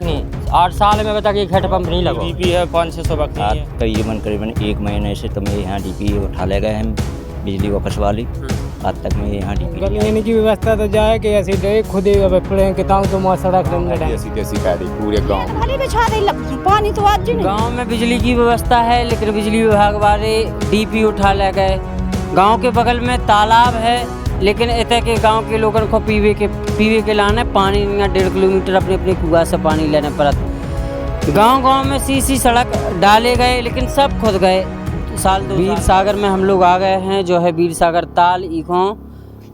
नहीं 8 साल में बता कि एक हेडपम्प नहीं लगा। डीपी है 500-600 बाकी है। करीबन 1 महीने से तो मैं यहाँ डीपी उठा ले गए हैं बिजली ऑफिस वाली। आज तक मैं यहाँ डीपी गली की व्यवस्था तो जाए कि ऐसे डे खुद ही अब पड़े किताब तो वहाँ सड़क पूरे गाँव पानी तो आज नहीं। गाँव में बिजली की व्यवस्था है लेकिन बिजली विभाग वाले डीपी उठा ले गए। गाँव के बगल में तालाब है लेकिन इतने के गांव के लोगों को पीवे के लाने पानी नहीं 1.5 किलोमीटर अपने अपने कुआं से पानी लेने पड़ता। गांव में सी सड़क डाले गए लेकिन सब खुद गए। वीर सागर में हम लोग आ गए हैं जो है वीर सागर ताल इको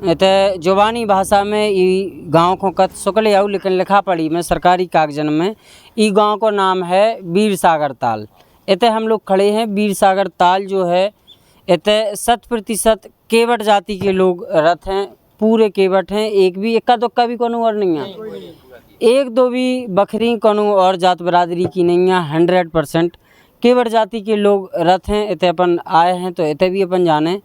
इतने जुबानी भाषा में ई गांव को कत सुकले आऊ लेकिन लिखा पड़ी में सरकारी कागजन में ई गांव को नाम है वीर सागर ताल। इतने हम लोग खड़े हैं वीर सागर ताल जो है इतने 100% केवट जाति के लोग रथ हैं, पूरे केवट हैं। एक भी इक्का दुक्का भी कोनो और नहीं है, एक दो भी बकरी कोनो और जात बरादरी की नहीं है। 100% केवट जाति के लोग रथ हैं। इतने अपन आए हैं तो इतने भी अपन जाने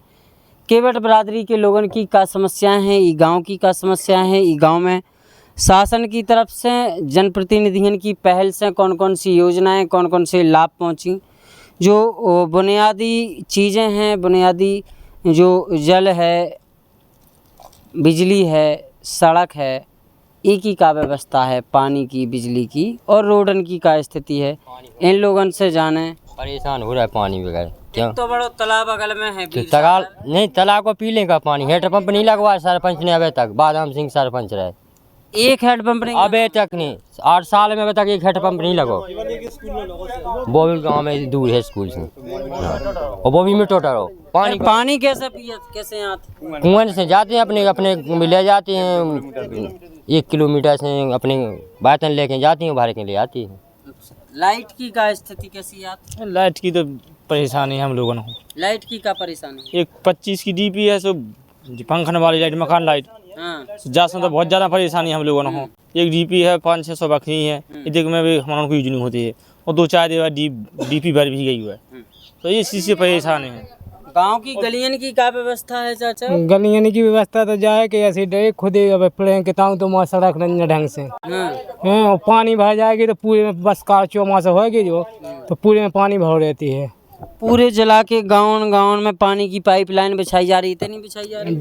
केवट बरादरी के लोगों की क्या समस्याएं हैं, ई गांव की क्या समस्याएं हैं, ई गांव में शासन की तरफ से जनप्रतिनिधियों की पहल से कौन कौन सी योजनाएँ कौन कौन से लाभ पहुँची, जो बुनियादी चीज़ें हैं, बुनियादी जो जल है, बिजली है, सड़क है, एक ही का व्यवस्था है, पानी की, बिजली की और रोडन की क्या स्थिति है, इन लोगों से जाने। परेशान हो रहा है पानी बगैर। क्यों तो बड़ा तालाब बगल में है नहीं तालाब को पीने का पानी हेडपम्प नहीं लगवाया सरपंच ने अभी तक। बादाम सिंह सरपंच रहे एक हेडपम्प नहीं अबे तक नहीं। 8 साल में बता कि एक हेडपम्प नहीं लगा। वो भी गाँव में दूर है स्कूल से और वो भी में टोटर हो। पानी कैसे पिए कैसे आते? कुएं से जाते हैं अपने ले जाते हैं 1 किलोमीटर से अपने बर्तन लेके जाती हैं भर के ले आती हैं। लाइट की क्या स्थिति कैसी है? लाइट की तो परेशानी है हम लोगों को। लाइट की क्या परेशानी है? एक 25 की डीपी है सो पंखन वाली लाइट मकान लाइट जासम तो बहुत ज़्यादा परेशानी हम लोगों को। एक डीपी है 500-600 बाकी है इतने में भी हमारा कोई यूज नहीं होती है और 2-4 देर बाद डीपी भर भी गई हुआ है तो ये चीज़ से परेशान है। गांव की गलियन की क्या व्यवस्था है चाचा? गलियन की व्यवस्था तो जाए कि ऐसे डे खुद ही अब पड़े किताब तो वहाँ सड़क नहीं ढंग से और पानी भर जाएगी तो पूरे में बस कारचो वहाँ से होगी जो तो पूरे में पानी भर रहती है। पूरे जिला के गाँव में पानी की पाइपलाइन बिछाई जा रही है, नहीं बिछाई जा रही?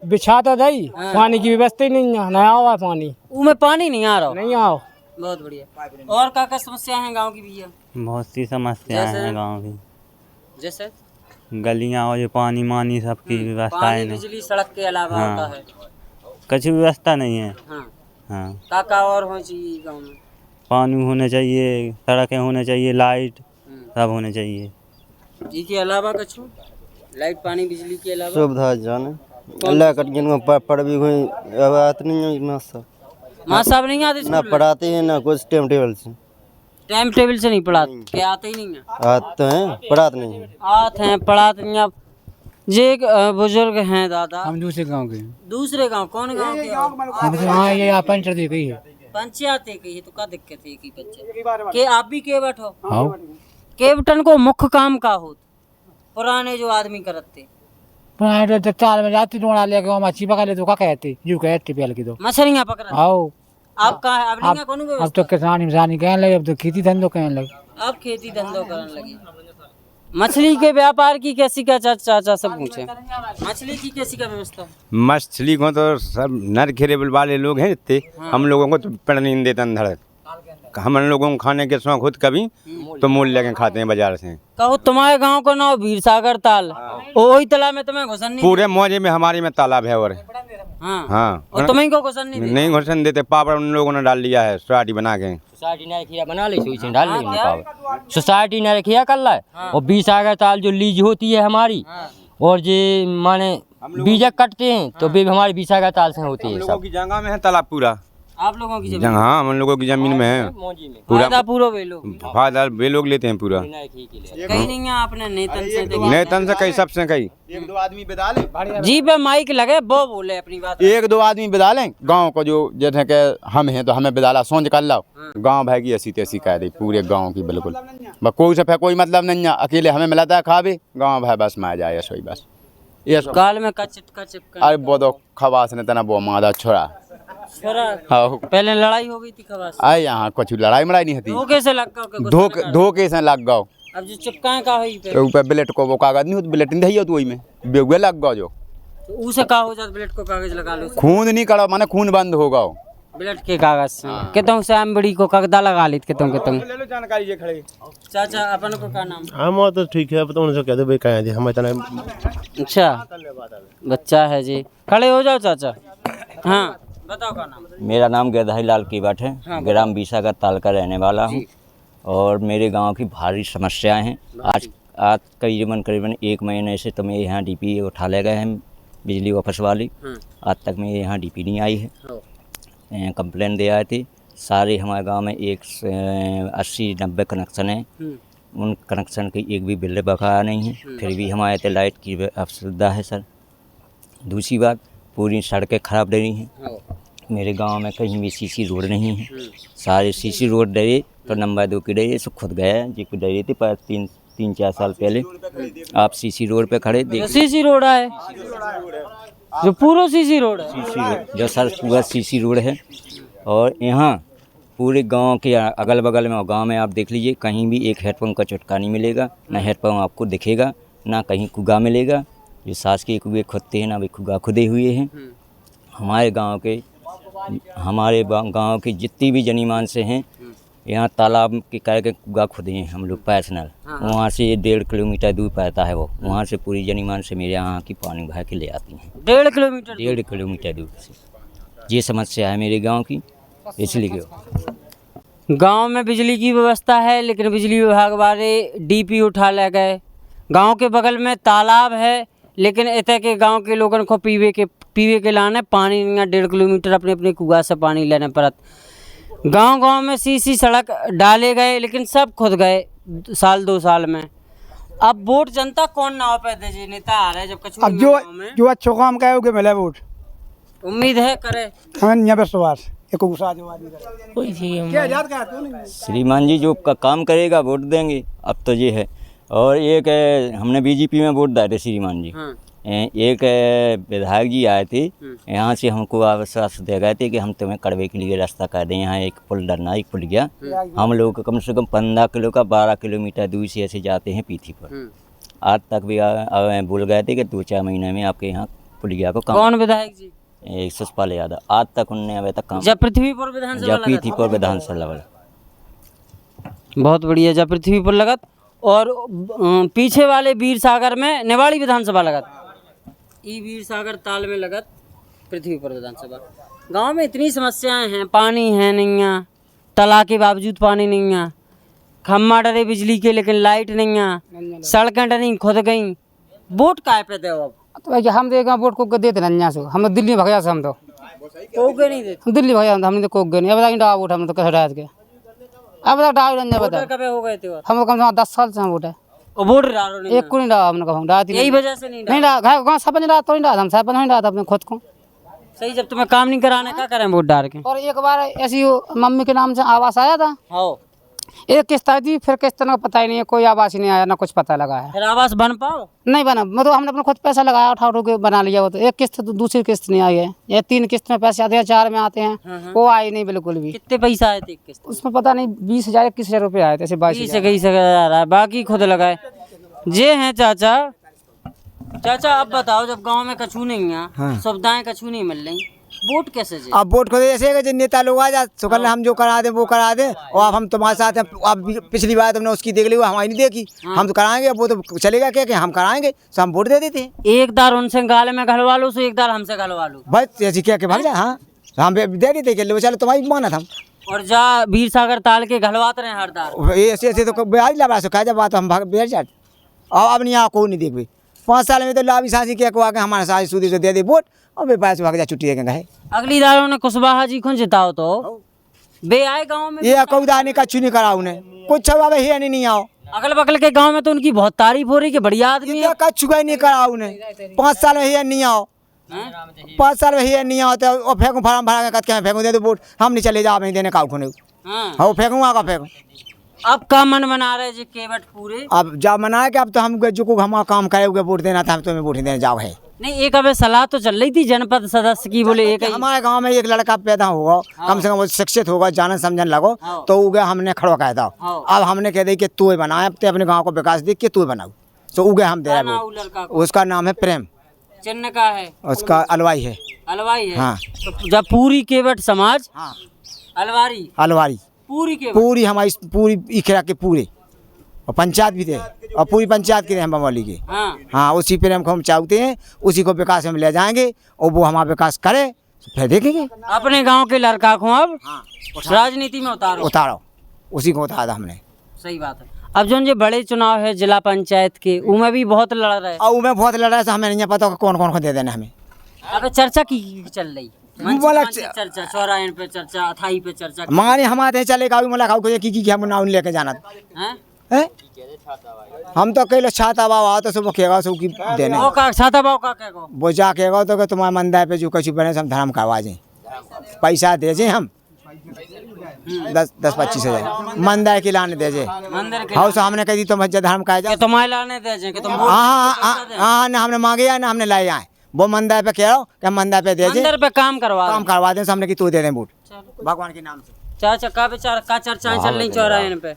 बिछा तो दई पानी की व्यवस्था ही नहीं है, नया हुआ पानी में पानी नहीं आ रहा नहीं आओ। बहुत बढ़िया। और क्या समस्या है गाँव की भैया? बहुत सी समस्याएं हैं गाँव की, जैसे गलियाँ और पानी मानी सबकी व्यवस्था है। बिजली सड़क के अलावा होता है कुछ व्यवस्था नहीं है। हाँ काका और हो चाहिए गाँव में? पानी होने चाहिए, सड़कें होने चाहिए, लाइट सब होने चाहिए। इसके अलावा कुछ लाइट पानी बिजली के अलावा सुविधा जाने अल्लाह कर जिनको पढ़ भी हुई अब आते नहीं है माँ साहब नहीं आते ना पढ़ाते हैं ना कुछ टाइम टेबल से नहीं पढ़ाते क्या आते ही नहीं है? आते हैं पढ़ाते नहीं है। आते हैं पढ़ाते नहीं। आप जे एक बुजुर्ग हैं दादा, हम दूसरे गाँव के। दूसरे गाँव कौन गाँव के? हाँ ये पंचायत गई है। पंचायत है तो क्या दिक्कत है कि पंचायत के आप भी केवट हो? केवटन को मुख्य काम का हो पुराने जो आदमी करते पुराने तो ताल में जाती डोड़ा लेके मच्छी पकड़ ले तो क्या कहते यूँ कहते पहले की तो मछलियाँ पकड़। आओ आप कहाँ अब कौन? अब तो किसानी कहने लगे, अब तो खेती धंधो कहने लगे। अब खेती धंधो करने लगे। मछली के व्यापार की कैसी क्या चाचा सब पूछे? मछली की कैसी क्या व्यवस्था? मछली को तो सब नर घेरेबल वाले लोग हैं इतने हम लोगों को तो पेड़ नहीं देते अंधड़। हम लोगों को खाने के शौक खुद कभी तो मूल लेके खाते हैं बाजार से। कहो तुम्हारे गांव का नाम वीर सागर ताल, वही तालाब में तुम्हें घुसन नहीं? पूरे मौजे में हमारे में तालाब है और हाँ और तुम्हें को घुसन नहीं घुसन देते। पापड़ उन लोगों ने डाल लिया है सोसाइटी बना के। सोसाइटी ने रखिया बना ली डाल ली सोसाइटी ने रखिया कर ला और 20 सागर ताल जो लीज होती है हमारी और जो माने बीजक कटते हैं तो भी हमारी 20 सागर ताल से होती है। सब की जगह में है तालाब पूरा आप लोगों की जमीन? हाँ हम लोगों की जमीन में है पूरा फायदा वे लोग लेते हैं पूरा। कहीं नहीं है आपने नेतन से कहीं सबसे कहीं 1-2 आदमी बता लें जी पे माइक लगे वो बोले अपनी बात। 1-2 आदमी बता लें गाँव को जो जैसे के हम हैं तो हमें बदाला सोच कर लाओ गाँव भाई की ऐसी तैसी कह दी पूरे गाँव की बिल्कुल कोई से कोई मतलब नहीं है। अकेले हमें मिलाता है खावे गाँव भाई बस में आ जाए सोई बस ये गाल में का चिपका अरे वो तो खवास ने तना वो मादा छोड़ा हाँ पहले लड़ाई हो गई थी खवास से? आए यहाँ कुछ लड़ाई मड़ाई नहीं होती, धोखे से लग गया धोखे से लग गओ। अब जो चिपकाए का हुई पे ऊपर ब्लेड को वो कागज नहीं होता, ब्लेड नहीं हो तो वही में बेगुए लग गओ जो तो उसे का हो जाता ब्लेड को कागज लगा लो खून नहीं करो माने खून बंद हो गओ। ब्लेड के कागज से कहता हूँ श्याम बड़ी को कागदा लगा ली कहता हूँ ले लो जानकारी ये खड़े। चाचा अपन को क्या नाम? हम तो ठीक है, पता उनसे कह दो भाई कहाँ जी हम इतना। अच्छा बच्चा है जी, खड़े हो जाओ चाचा। हाँ बताओ क्या नाम? मेरा नाम गिरधारी लाल कीबाट है, ग्राम बीसागर ताल का रहने वाला हूँ और मेरे गांव की भारी समस्याएं हैं। आज करीबन 1 महीने से तो मेरे यहाँ डीपी उठा ले गए हैं बिजली ऑफिस वाली। आज तक मेरे यहाँ डीपी नहीं आई है। कंप्लेन दे आए थे सारे हमारे गांव में 80-90 कनेक्शन हैं, उन कनेक्शन की एक भी बिल बकाया नहीं है। फिर भी हमारे यहाँ लाइट की असुविधा है सर। दूसरी बात पूरी सड़कें खराब डली हैं, मेरे गांव में कहीं भी सीसी रोड नहीं है। सारे सीसी रोड डरे तो नंबर 2 की डरे सो खुद गया जो कि डरे थे पर 3-4 साल पहले। आप सीसी रोड पे खड़े देख, सीसी रोड है जो पूरा सीसी रोड है, सीसी रोड जो सर पूरा सीसी रोड है। और यहाँ पूरे गांव के अगल बगल में और गांव में आप देख लीजिए कहीं भी एक हेडपम्प का चुटका नहीं मिलेगा, ना हेडपम्प आपको दिखेगा, ना कहीं कुगा मिलेगा। जो सास के कुएँ खुदते हैं ना वे कुगा खुदे हुए हैं। हमारे गांव के जितनी भी जनीमान से हैं यहाँ तालाब के करके कुआ खुदे हैं हम लोग पर्सनल। वहाँ से 1.5 किलोमीटर दूर पड़ता है वो, वहाँ से पूरी जनीमान से मेरे यहाँ की पानी भर के ले आती हैं 1.5 किलोमीटर दूर से। ये समस्या है मेरे गांव की, इसलिए गांव में बिजली की व्यवस्था है लेकिन बिजली विभाग वाले डीपी उठा ले गए। गांव के बगल में तालाब है लेकिन इतने के गांव के लोगों को पीवे के लाने पानी नहीं, 1.5 किलोमीटर अपने अपने कुआ से पानी लेने पड़त। गांव में सीसी सड़क डाले गए लेकिन सब खुद गए 2 साल में। अब वोट जनता कौन नाव पे दे जी? नेता आ रहे जब कछु अब जो अच्छा काम करोगे मिले वोट, उम्मीद है करे हमें यहाँ विश्वास एक गुस्सा जो आदमी करे क्या याद का तू नहीं श्रीमान जी जो काम करेगा वोट देंगे। अब तो ये है। और एक हमने बीजेपी में वोट डाले श्रीमान जी। एक विधायक जी आए थे यहाँ से, हमको आश्वास दे गए थे कि हम तुम्हें कड़वे के लिए रास्ता कर दें। यहाँ एक पुल डरना, एक पुल गया, हम लोग कम से कम 15 किलो का 12 किलोमीटर दूर से ऐसे जाते हैं पीथी पर। आज तक भी बोल गए थे कि 2-4 महीने में आपके यहाँ पुलिया को काम। कौन विधायक जी? ससपाल यादव। आज तक उनने अभी तक काम जब पृथ्वीपुर विधानसभा लगा। बहुत बढ़िया, जब पृथ्वीपुर लगत। और पीछे वाले वीर सागर में नेवाड़ी विधानसभा लगत, वीर सागर ताल में लगत पृथ्वीपुर विधानसभा। गांव में इतनी समस्याएं हैं, पानी है नहीं है, तला के बावजूद पानी नहीं है, खम्मा डरे बिजली के लेकिन लाइट नहीं है, सड़कें डरी खुद गई। वोट काय पे दे अब? तो भाई हम देगा वोट को दे देना यहाँ से, हम तो दिल्ली भगया से, हम तो कोगे नहीं देते दिल्ली भगया हमने तो कोगे नहीं। अब बताइए डाल वोट हम तो कैसे डाल के अब बता डाल रंजा बता कब हो गए थे? हम तो कम से कम 10 साल से हम वोट है वोट डालो नहीं, एक को नहीं डाला हमने, कहूँ डाल यही वजह से नहीं डाला गाँव सरपंच डाला तो नहीं डाला, हम सरपंच नहीं डाला अपने खुद को सही। जब तुम्हें काम नहीं कराने क्या करें वोट डाल के? और एक बार ऐसी मम्मी के नाम से आवास आया था, हाँ एक किस्त आई थी, फिर किस्त का पता ही नहीं है, कोई आवास ही नहीं आया, ना कुछ पता लगा है। फिर आवास बन पाओ? नहीं बना, मतलब हमने अपना खुद पैसा लगाया, उठा के बना लिया। वो तो एक किस्त तो दूसरी किस्त नहीं आई है, ये 3 किस्त में पैसे आते हैं, 4 में आते हैं, वो आई नहीं बिल्कुल भी। कितने पैसा आए थे किस्त? उसमें पता नहीं 20,000 21,000 रुपये आए थे, ऐसे 22,000 है, बाकी खुद लगाए। जे हैं चाचा अब बताओ, जब गांव में कछु नहीं है, सुविधाएं कछु नहीं मिल रही, वोट कैसे जी? अब वोट को ऐसे नेता लोग आ जा सुकल हम जो करा दे वो करा दे, और अब हम तुम्हारे साथ हैं। अब पिछली बार तुमने उसकी देख ली, वो हमारी नहीं देखी, हम तो कराएंगे। अब वो तो चलेगा क्या हम कराएंगे, तो हम वोट दे देते हैं। एक दार उनसे गाले में घलवा लो, एक दार हमसे घलवा लो, बस ऐसी क्या भाग जा। हाँ हम दे देते कि चलो तुम्हारी माना था। और जा वीर सागर ताल के घलवाते रहे हर दार। ऐसे तो ब्याज लगा सका जब बात हम भाग बैठ जाते। अब नहीं, यहाँ कोई नहीं देख भाई 5 साल में तो लाभी सासी क्या को आके हमारे साथ सूदी से दे दे वोट, और वे पैसे भाग जा छुट्टी देंगे गए। अगली दारों ने कुशवाहा जी खुन जिताओ तो बे आए गांव में, ये कौदा ने कछु नहीं करा उन्हें, कुछ छवा ही नहीं आओ। अगल बगल के गांव में तो उनकी बहुत तारीफ हो रही कि बढ़िया आदमी है। कछु का नहीं करा उन्हें। 5 साल में ही नहीं आओ, 5 साल में ही नहीं आओ तो फेंकू फार्म भरा के फेंकू दे दो वोट, हम नहीं चले जाओ नहीं देने का खुने। हाँ फेंकू आगा फेंकू। अब का मन बना रहे जी केवट पूरे? अब जब मना है कि अब तो हम जो को हम काम करे वोट देना था, हम तुम्हें वोट देने जाओ है। नहीं, एक अबे सलाह तो चल रही थी जनपद सदस्य की, बोले एक हमारे गांव में एक लड़का पैदा होगा, कम से कम वो शिक्षित होगा, जानन समझन लगो, तो उगे हमने खड़ो कह दो। अब हमने कह दी कि तू बनाए, अपने गांव को विकास देख के तू बनाओ, तो उगे हम दे रहे। उसका नाम है प्रेम, चिन्ह का है उसका अलवाई है। अलवाई है। हाँ। तो जब पूरी केवट समाज अलवारी अलवारी पूरी हमारी पूरी इखरा के पूरे, और पंचायत भी थे, और पूरी पंचायत के हम बमौली के। हाँ, उसी प्रेम को हम चाहते हैं, उसी को विकास में ले जाएंगे, और वो हमारा विकास करे फिर देखेंगे। अपने गांव के लड़का को अब राजनीति में उतारो, उसी को उतारा हमने। सही बात है। अब जो बड़े चुनाव है जिला पंचायत के, उनमें भी बहुत लड़ रहे हैं, और उनमें बहुत लड़ रहा है, हमें नहीं पता कौन कौन को दे देना हमें। अब चर्चा की चल रही, चर्चा चौराहे पे चर्चा, अथाई पे चर्चा, माने हमारे चलेगा मुलाकात की हम नाम लेके जाना है। हम तो कई छाता बाबा तो सब कहेगा सब की देने वो का छाता बाबा का कहेगा, वो जा कहेगा तो तुम्हारे मंदिर पे जो कुछ बने हम धर्म करवा जाए, पैसा दे जे हम 10-25 हजार मंदिर के लाने दे जे। हाँ, हमने कह दी तुम धर्म का जाए, तुम्हारे लाने दे जे, हाँ, ना हमने मांगे या ना हमने लाए आए, वो मंदिर पे कह कि मंदिर पे दे जे, मंदिर पे काम करवा दे, हमने की तू दे दे वोट भगवान के नाम से। चाचा का चर्चाएं चल रही चौराहे पे,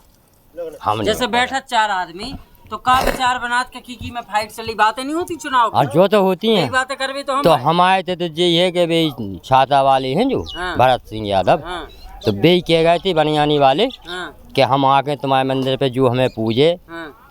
जैसे बैठक 4 आदमी तो का विचार बना के की में फाइट चली, बातें नहीं होती चुनाव की? जो तो होती हैं बातें करवे तो हम आए थे, तो ये है कि भाई छाता वाले हैं जो भरत सिंह यादव, तो बे कह गए थे बनियानी वाले कि हम आके तुम्हारे मंदिर पे जो हमें पूजे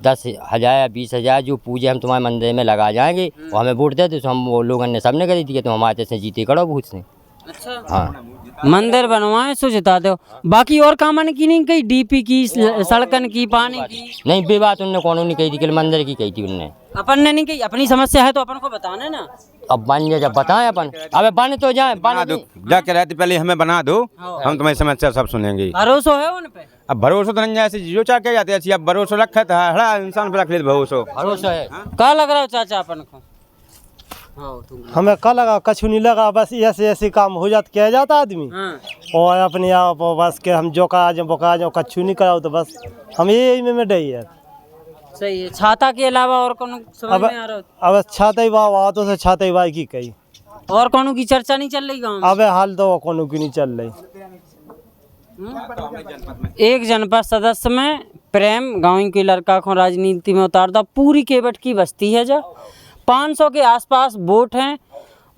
10,000 या 20,000 जो पूजे हम तुम्हारे मंदिर में लगा जाएंगे, और हमें वोट दे, तो हम वो लोगों ने सबने करी थी कि तुम हमारे से जीते करो वोट से। अच्छा, हाँ, मंदिर बनवाए सो जिता दो, बाकी और काम की नहीं कही, डीपी की, सड़कन की, पानी की नहीं, बे बात उनने कौन नहीं कही थी, कि मंदिर की कही थी उनने, अपन ने नहीं कही। अपनी समस्या है तो अपन को बताने ना, अब बन जाए जब बताएं अपन, अब बन तो जाए, बना दो जाके रहते पहले हमें बना दो, हम तुम्हारी समस्या सब सुनेंगे। भरोसा है उन पे? अब भरोसा तो नहीं जैसे जो चाह के जाते हैं, अब भरोसा रखा था हरा इंसान पे रख ले भरोसा है। क्या लग रहा है चाचा अपन को? हमें क्या लगा, कछु नहीं लगा, बस ऐसे ऐसे काम हो जाता किया जाता आदमी, और अपने आप बस के हम जो करा जाओ बका जाओ, कछु नहीं कराओ, तो बस हम यही में डरी है। सही है। छाता के अलावा और कौन समझ में आ रहा? अब छाता ही बाबा तो से छाता ही बाई की कही, और कौन की चर्चा नहीं चल रही गाँव में? अब हाल तो कौन की नहीं चल रही। एक जनपद सदस्य में प्रेम गाँव के लड़का को राजनीति में उतार दा, पूरी केवट की बस्ती है, जा 500 के आसपास वोट हैं।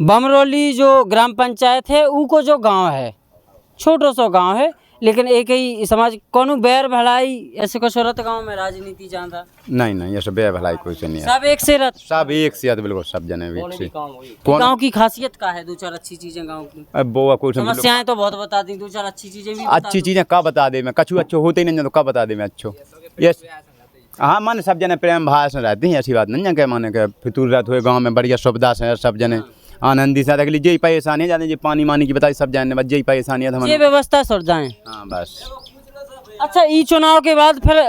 बमरोली जो ग्राम पंचायत है उको जो गांव है, छोटो सो गांव है, लेकिन एक ही समाज कोनो बैर भलाई ऐसे को शरत गांव में राजनीति जानता नहीं, ये सब बे भलाई कोई से नहीं है, सब एक से रत, सब एक से बिल्कुल, सब जने एक से। गांव की खासियत का है? 2-4 अच्छी चीजें गांव की, अब वो कोई समस्याएं तो बहुत बता दी, 2-4 अच्छी चीजें भी अच्छी चीजें का बता दे, मैं कछु अच्छो होते ही नहीं तो का बता दे मैं अच्छो। यस, हाँ, माने सब जने प्रेम भाव से रहते हैं, ऐसी बात नहीं है कि माने के फितूर रहते हुए गांव में बढ़िया सुविधा से सब जने आनंदी से रख लीजिए। परेशानी जाने जी पानी मानी की बताई सब जाने बस यही परेशानी है, ये व्यवस्था सुर जाए। हाँ बस। अच्छा, ई चुनाव के बाद फिर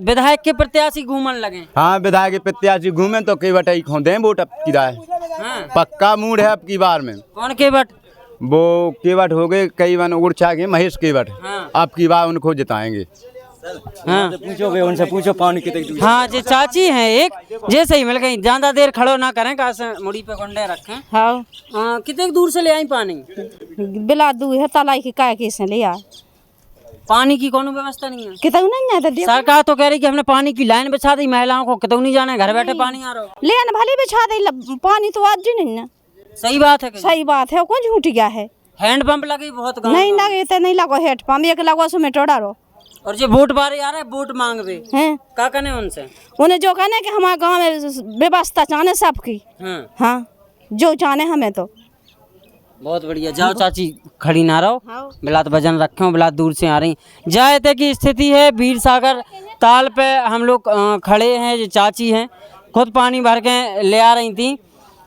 विधायक के प्रत्याशी घूमन लगे? हाँ, विधायक के प्रत्याशी घूमे तो कई बटाई खोदे वोट अब की राय, पक्का मूड है अब की बार में। कौन केवट? वो केवट हो गए कई वन उड़छा के महेश केवट, अब की बार उनको जिताएंगे। हाँ, पूछोगे उनसे, पूछो पानी कितने। हाँ, जे चाची हैं एक, जैसे ही मिल गई, ज्यादा देर खड़ो ना करें, कहा से मुड़ी पे कंडे रखें। हाँ, कितने दूर से ले आई पानी? बिला दूर है, तालाई की काय के से ले आ, पानी की कोनो व्यवस्था नहीं है? कितने नहीं आता, सरकार तो कह रही कि हमने पानी की लाइन बिछा दी, महिलाओं को कितने नहीं जाने, घर बैठे पानी आ रहा। लेन भले बिछा दे, पानी तो आज नहीं ना। सही बात है, सही बात है, कौन झूठ गया है? हैंडपंप लगी बहुत गाँव नहीं लगे तो नहीं लगो हैंडपंप, एक लगो उसमें टोड़ा रो। और जो वोट बारे आ रहा है, वोट मांग रहे हैं, क्या कहने उनसे? उन्हें जो कहने कि हमारे गांव में व्यवस्था चाहने सबकी, हाँ, जो चाहने हमें तो। बहुत बढ़िया। जाओ चाची, खड़ी ना रहो, बिलात वजन रखे, बिलात दूर से आ रही। जायते की स्थिति है वीर सागर ताल पे हम लोग खड़े हैं, जो चाची हैं खुद पानी भर के ले आ रही थी,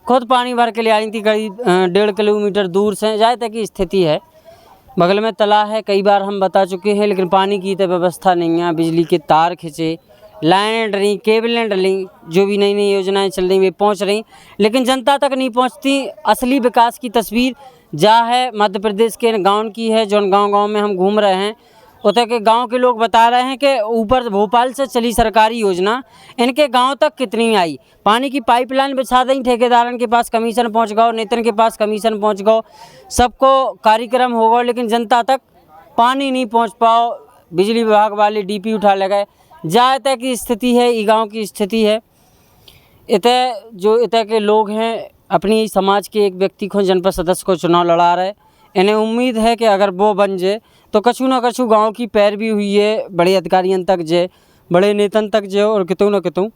करीब 1.5 किलोमीटर दूर से। जायते की स्थिति है, बगल में तला है, कई बार हम बता चुके हैं, लेकिन पानी की तो व्यवस्था नहीं है। बिजली के तार खिंचे, लाइनें डली, केबलें डली, जो भी नई नई योजनाएं चल रही वे पहुंच रही, लेकिन जनता तक नहीं पहुंचती। असली विकास की तस्वीर जा है मध्य प्रदेश के गांव की है, जो गांव में हम घूम रहे हैं, उतर के गांव के लोग बता रहे हैं कि ऊपर भोपाल से चली सरकारी योजना इनके गांव तक कितनी आई। पानी की पाइपलाइन बिछा दें, ठेकेदारन के पास कमीशन पहुंच गओ, नेतन के पास कमीशन पहुंच गओ, सबको कार्यक्रम हो गओ, लेकिन जनता तक पानी नहीं पहुंच पाओ। बिजली विभाग वाले डीपी उठा ले गए। जा तक की स्थिति है, ई गाँव की स्थिति है। इतने के लोग हैं अपनी समाज के एक व्यक्ति को जनपद सदस्य को चुनाव लड़ा रहे। इन्हें उम्मीद है कि अगर वो बन जाए तो कछु ना कछु गांव की पैरवी हुई है, बड़े अधिकारियों तक जे, बड़े नेतन तक जे, और कितों न कितों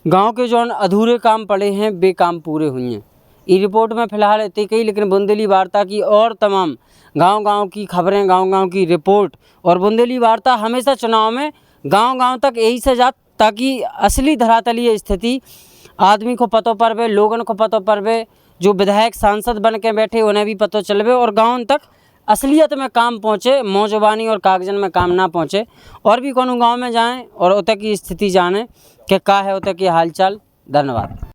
गांव के जो अधूरे काम पड़े हैं वे काम पूरे हुए हैं। ई रिपोर्ट में फ़िलहाल इतनी कही, लेकिन बुंदेली वार्ता की और तमाम गांव-गांव की खबरें, गांव-गांव की रिपोर्ट और बुंदेली वार्ता हमेशा चुनाव में गांव-गांव तक यही से जात, ताकि असली धरातलीय स्थिति आदमी को पतो परवे, लोगन को पतो परवे, जो विधायक सांसद बन के बैठे उन्हें भी पतो चलवे और गाँव तक असलियत में काम पहुँचे, मौजबानी और कागजन में काम ना पहुँचे। और भी कोनो गांव में जाएं और उतर की स्थिति जाने कि का है उतर की हालचाल। धन्यवाद।